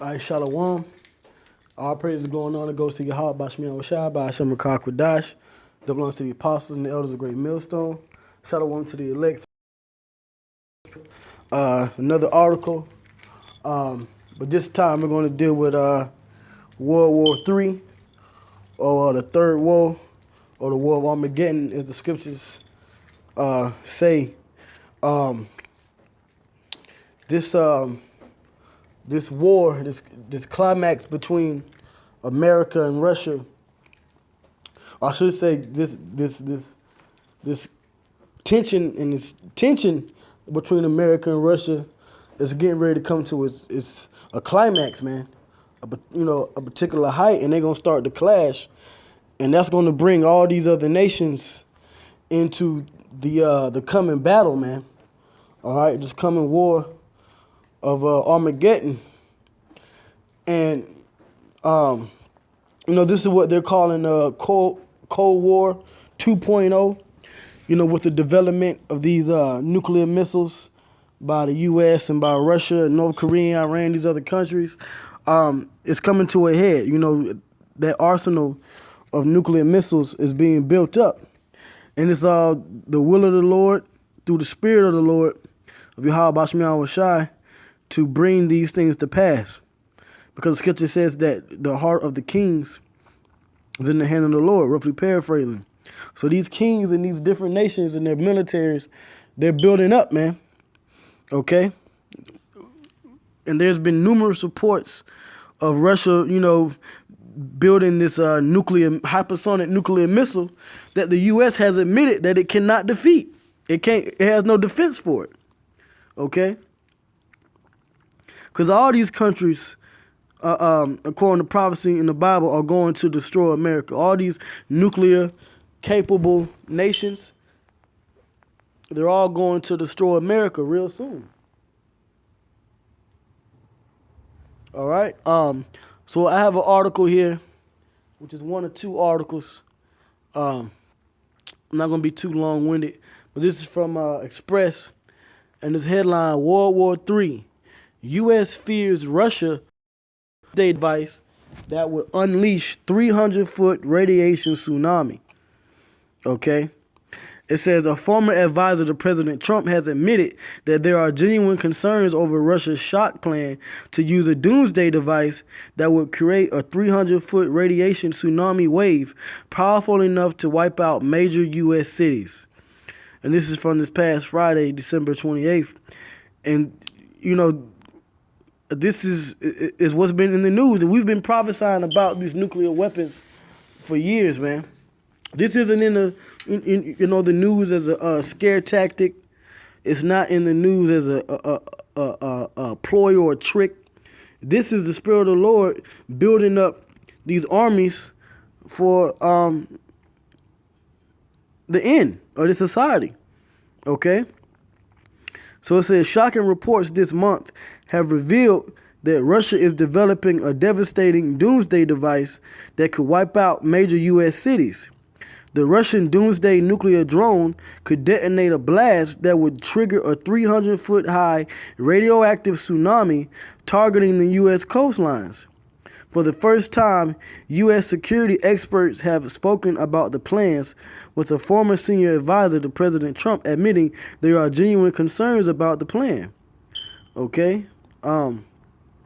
All right, Shalom. All praise is going on. It goes to Yahweh, Bashmiel Shai, by Hashem Kwadash. That belongs to the apostles and the elders of Great Millstone. Shalom to the elect. Another article. But this time we're going to deal with World War III, or the Third War, or the War of Armageddon, as the scriptures say. This war, this climax between America and Russia, I should say this tension between America and Russia is getting ready to come to its a climax, man. A particular height, and they're gonna start to clash, and that's gonna bring all these other nations into the coming battle, man. All right, this coming war of Armageddon. And this is what they're calling Cold War 2.0, with the development of these nuclear missiles by the US and by Russia, North Korea, Iran, these other countries. It's coming to a head. That arsenal of nuclear missiles is being built up, and it's the will of the Lord through the Spirit of the Lord of Yahweh Bashmiel Shai to bring these things to pass, because the scripture says that the heart of the kings is in the hand of the Lord, roughly paraphrasing. So these kings and these different nations and their militaries, they're building up, man. Okay? And there's been numerous reports of Russia, building this hypersonic nuclear missile that the U.S. has admitted that it cannot defeat. It has no defense for it. Okay? Because all these countries, according to prophecy in the Bible, are going to destroy America. All these nuclear-capable nations, they're all going to destroy America real soon. All right? So I have an article here, which is one of two articles. I'm not going to be too long-winded, but this is from Express, and this headline, World War III. U.S. fears Russia device that would unleash 300-foot radiation tsunami. Okay? It says a former advisor to President Trump has admitted that there are genuine concerns over Russia's shock plan to use a Doomsday device that would create a 300-foot radiation tsunami wave powerful enough to wipe out major U.S. cities. And this is from this past Friday, December 28th. And, this is what's been in the news, and we've been prophesying about these nuclear weapons for years, man. This isn't in the news as a scare tactic. It's not in the news as a ploy or a trick. This is the Spirit of the Lord building up these armies for the end of the society. Okay? So it says, shocking reports this month have revealed that Russia is developing a devastating doomsday device that could wipe out major U.S. cities. The Russian Doomsday nuclear drone could detonate a blast that would trigger a 300-foot high radioactive tsunami targeting the U.S. coastlines. For the first time, U.S. security experts have spoken about the plans, with a former senior advisor to President Trump admitting there are genuine concerns about the plan. Okay? You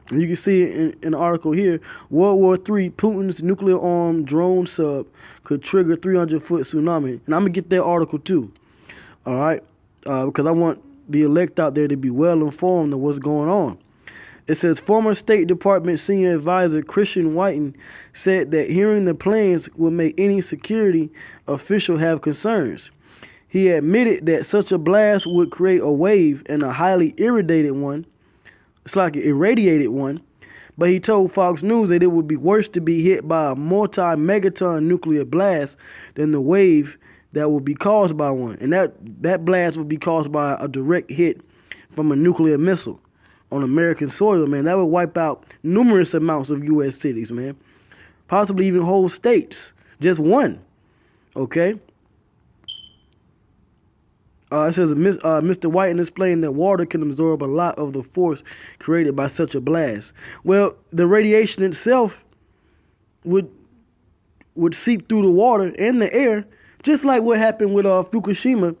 can see it in the article here. World War III, Putin's nuclear-armed drone sub could trigger 300-foot tsunami. And I'm going to get that article too. All right? Because I want the elect out there to be well informed of what's going on. It says, former State Department senior advisor Christian Whiten said that hearing the plans would make any security official have concerns. He admitted that such a blast would create a wave and a highly irradiated one. It's like an irradiated one. But he told Fox News that it would be worse to be hit by a multi-megaton nuclear blast than the wave that would be caused by one. And that blast would be caused by a direct hit from a nuclear missile on American soil, man. That would wipe out numerous amounts of U.S. cities, man. Possibly even whole states. Just one. Okay? It says Mr. White explained that water can absorb a lot of the force created by such a blast. Well, the radiation itself would seep through the water and the air, just like what happened with Fukushima.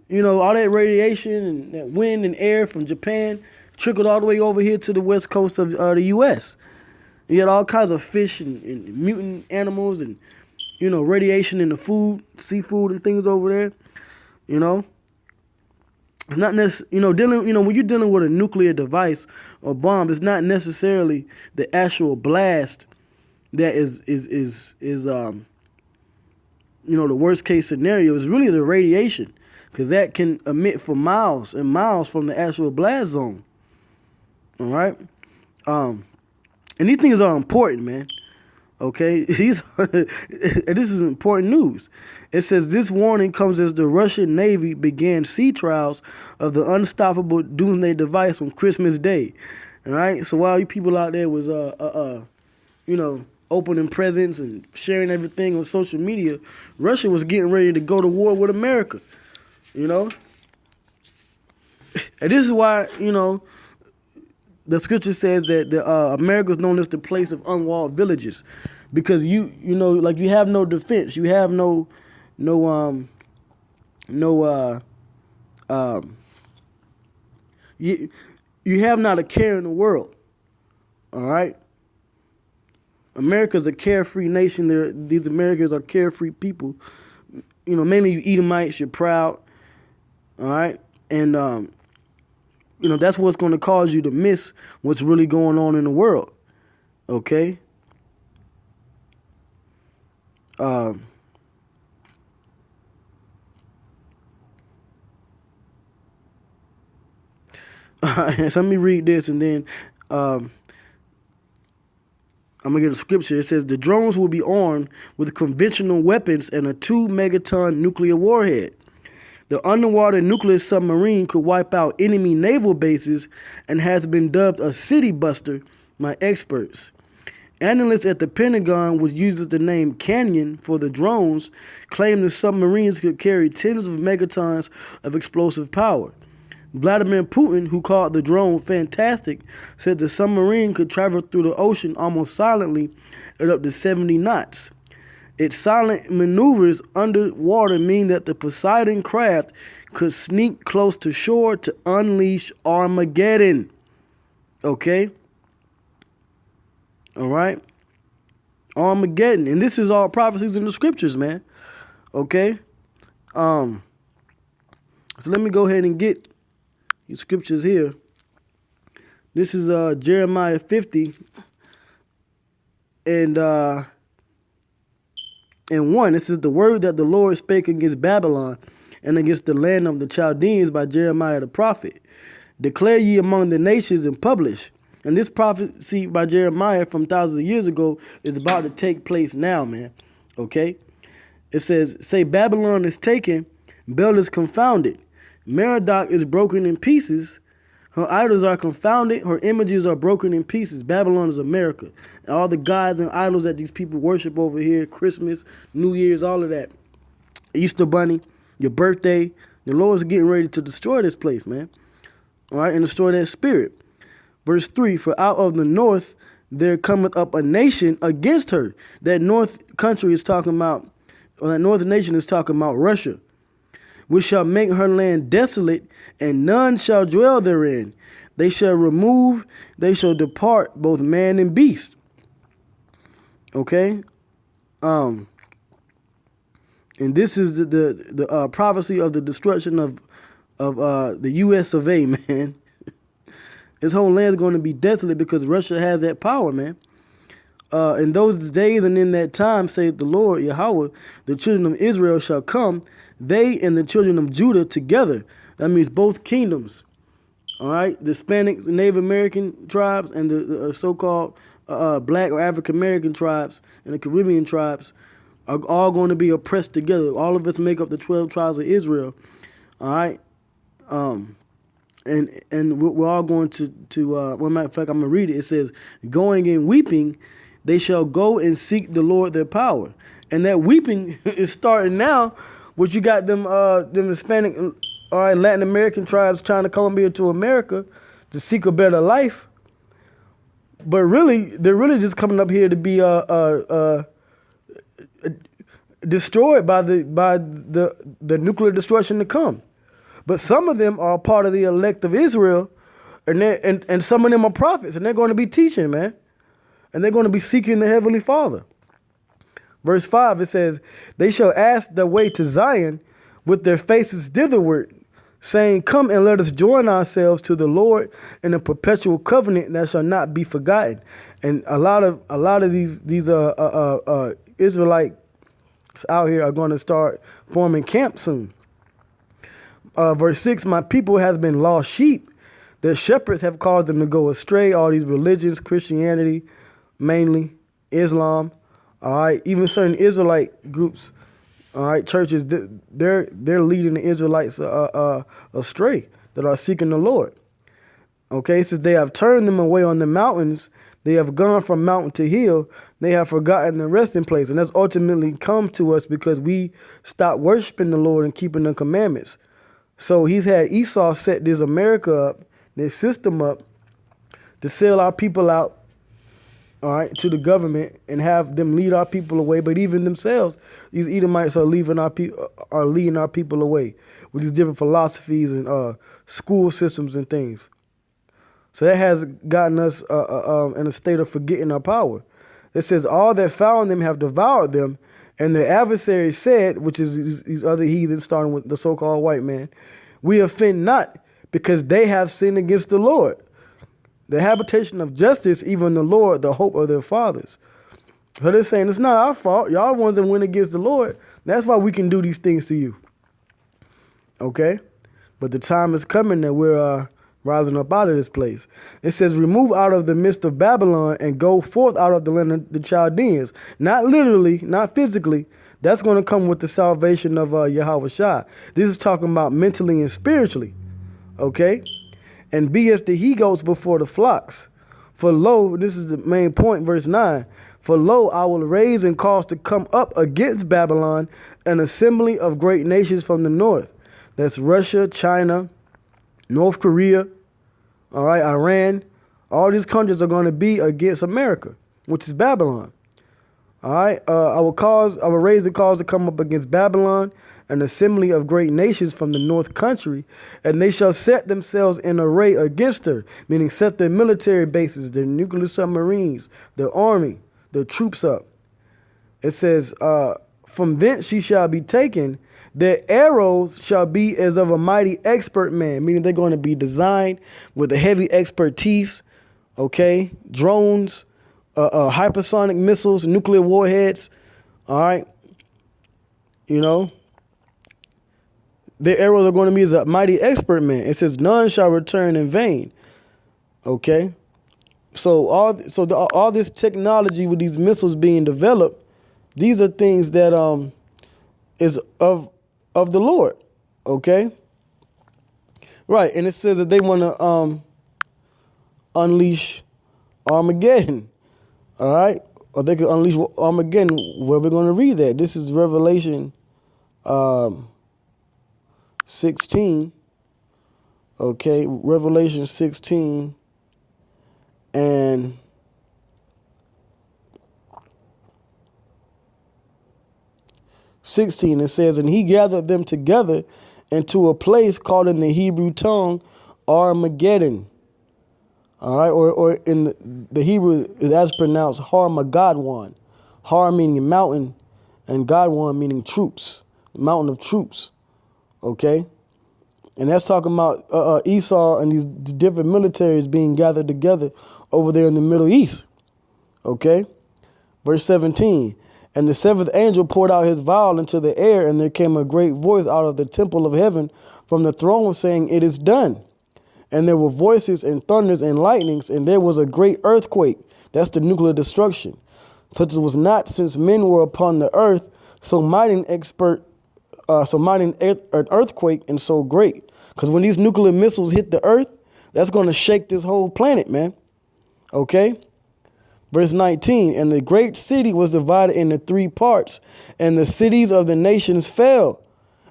You know, all that radiation and that wind and air from Japan trickled all the way over here to the west coast of the U.S. You had all kinds of fish and mutant animals and, you know, radiation in the food, seafood and things over there. You know, it's not when you're dealing with a nuclear device or bomb, it's not necessarily the actual blast that is the worst case scenario. Is really the radiation, because that can emit for miles and miles from the actual blast zone. All right, and these things are important, man. Okay, and this is important news. It says this warning comes as the Russian Navy began sea trials of the unstoppable Doomsday device on Christmas Day. All right, so while you people out there was opening presents and sharing everything on social media, Russia was getting ready to go to war with America. You know, and this is why the scripture says that America is known as the place of unwalled villages, because you have no defense, you have you have not a care in the world. All right, America's a carefree nation. These Americans are carefree people. You know, mainly you Edomites, you're proud. All right, and that's what's going to cause you to miss what's really going on in the world. Okay? So let me read this, and then I'm going to get a scripture. It says, the drones will be armed with conventional weapons and a 2-megaton nuclear warhead. The underwater nuclear submarine could wipe out enemy naval bases and has been dubbed a city buster by experts. Analysts at the Pentagon, which uses the name Canyon for the drones, claim the submarines could carry tens of megatons of explosive power. Vladimir Putin, who called the drone fantastic, said the submarine could travel through the ocean almost silently at up to 70 knots. Its silent maneuvers underwater mean that the Poseidon craft could sneak close to shore to unleash Armageddon. Okay? All right? Armageddon. And this is all prophecies in the scriptures, man. Okay? So let me go ahead and get these scriptures here. This is Jeremiah 50 and 1. This is the word that the Lord spake against Babylon and against the land of the Chaldeans by Jeremiah the prophet. Declare ye among the nations and publish. And this prophecy by Jeremiah from thousands of years ago is about to take place now, man. Okay? It says, say Babylon is taken, Bel is confounded. Merodach is broken in pieces. Her idols are confounded. Her images are broken in pieces. Babylon is America. And all the gods and idols that these people worship over here, Christmas, New Year's, all of that. Easter Bunny, your birthday. The Lord's getting ready to destroy this place, man. All right, and destroy that spirit. Verse 3, for out of the north there cometh up a nation against her. That north country is talking about, or that northern nation is talking about Russia, which shall make her land desolate, and none shall dwell therein. They shall depart, both man and beast. Okay? And this is the prophecy of the destruction of the U.S. of A., man. This whole land is going to be desolate because Russia has that power, man. In those days and in that time, saith the Lord Yahweh, the children of Israel shall come, they and the children of Judah together. That means both kingdoms. All right, the Hispanics, Native American tribes, and the so-called Black or African American tribes and the Caribbean tribes are all going to be oppressed together. All of us make up the 12 tribes of Israel. All right, and we're all going to well, matter of fact, I'm gonna read it. It says, "Going and weeping, they shall go and seek the Lord their power." And that weeping is starting now. What you got them Hispanic all right, Latin American tribes trying to come here to America to seek a better life. But really, they're really just coming up here to be destroyed by the nuclear destruction to come. But some of them are part of the elect of Israel, and some of them are prophets, and they're going to be teaching, man. And they're going to be seeking the Heavenly Father. Verse 5, it says, they shall ask the way to Zion with their faces thitherward, saying, come and let us join ourselves to the Lord in a perpetual covenant that shall not be forgotten. And a lot of these Israelites out here are going to start forming camps soon. Verse 6, my people have been lost sheep. Their shepherds have caused them to go astray. All these religions, Christianity, mainly Islam, all right, even certain Israelite groups, all right, churches, they're leading the Israelites astray that are seeking the Lord. Okay, it says they have turned them away on the mountains. They have gone from mountain to hill. They have forgotten the resting place. And that's ultimately come to us because we stopped worshiping the Lord and keeping the commandments. So he's had Esau set this America up, this system up, to sell our people out, all right, to the government and have them lead our people away. But even themselves, these Edomites are leading our people away with these different philosophies and school systems and things. So that has gotten us in a state of forgetting our power. It says, all that found them have devoured them, and their adversaries said, which is these other heathens, starting with the so-called white man, we offend not, because they have sinned against the Lord, the habitation of justice, even the Lord, the hope of their fathers. So they're saying, it's not our fault. Y'all ones that went against the Lord. That's why we can do these things to you. Okay? But the time is coming that we're rising up out of this place. It says, remove out of the midst of Babylon and go forth out of the land of the Chaldeans. Not literally, not physically. That's going to come with the salvation of Yahweh Shah. This is talking about mentally and spiritually. Okay? And be as the he-goats before the flocks. For lo, this is the main point, verse 9. For lo, I will raise and cause to come up against Babylon an assembly of great nations from the north. That's Russia, China, North Korea, all right, Iran. All these countries are going to be against America, which is Babylon. All right, I will raise and cause to come up against Babylon, an assembly of great nations from the north country, and they shall set themselves in array against her, meaning set their military bases, their nuclear submarines, their army, their troops up. It says, from thence she shall be taken. Their arrows shall be as of a mighty expert man, meaning they're going to be designed with a heavy expertise, okay? Drones, hypersonic missiles, nuclear warheads, all right? You know? Their arrows are going to be as a mighty expert man. It says, none shall return in vain, okay? So all this technology with these missiles being developed, these are things that is of the Lord, okay? Right, and it says that they want to unleash Armageddon, all right? Or they could unleash Armageddon. Where we're going to read that? This is Revelation 16, okay? Revelation 16 and 16, it says, and he gathered them together into a place called in the Hebrew tongue Armageddon. All right, or in the Hebrew, it is pronounced Har-Magadwan. Har meaning mountain, and Gadwan meaning troops, mountain of troops. Okay, and that's talking about Esau and these different militaries being gathered together over there in the Middle East. Okay, verse 17. And the seventh angel poured out his vial into the air, and there came a great voice out of the temple of heaven from the throne saying, it is done. And there were voices and thunders and lightnings, and there was a great earthquake. That's the nuclear destruction. Such as was not since men were upon the earth, so mighty an earthquake and so great. Because when these nuclear missiles hit the earth, that's going to shake this whole planet, man. Okay? Verse 19, and the great city was divided into 3 parts, and the cities of the nations fell.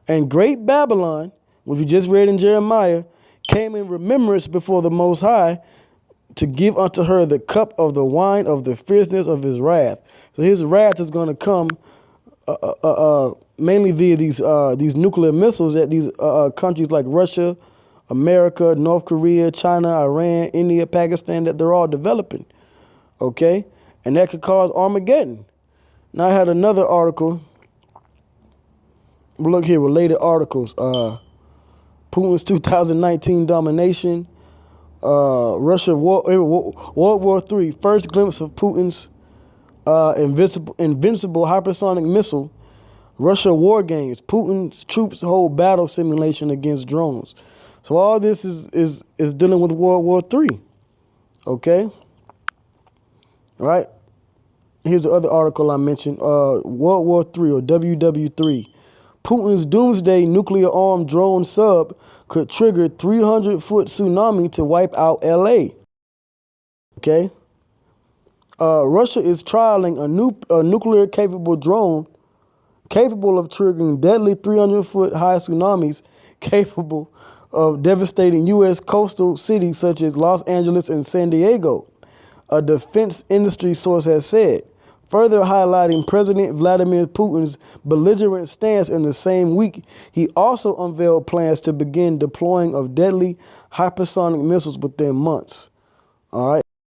And great Babylon, which we just read in Jeremiah, came in remembrance before the Most High to give unto her the cup of the wine of the fierceness of his wrath. So his wrath is going to come mainly via these nuclear missiles that these countries like Russia, America, North Korea, China, Iran, India, Pakistan, that they're all developing. Okay? And that could cause Armageddon. Now I had another article. Look here, related articles. Putin's 2019 domination. Russia World War III. First glimpse of Putin's invincible hypersonic missile. Russia war games. Putin's troops hold battle simulation against drones. So all this is dealing with World War III. Okay? All right? Here's the other article I mentioned. World War III, or WW3. Putin's Doomsday nuclear-armed drone sub could trigger 300-foot tsunami to wipe out L.A. Okay? Russia is trialing a nuclear-capable drone capable of triggering deadly 300-foot high tsunamis capable of devastating U.S. coastal cities such as Los Angeles and San Diego, a defense industry source has said, further highlighting President Vladimir Putin's belligerent stance. In the same week, he also unveiled plans to begin deploying of deadly hypersonic missiles within months. All right.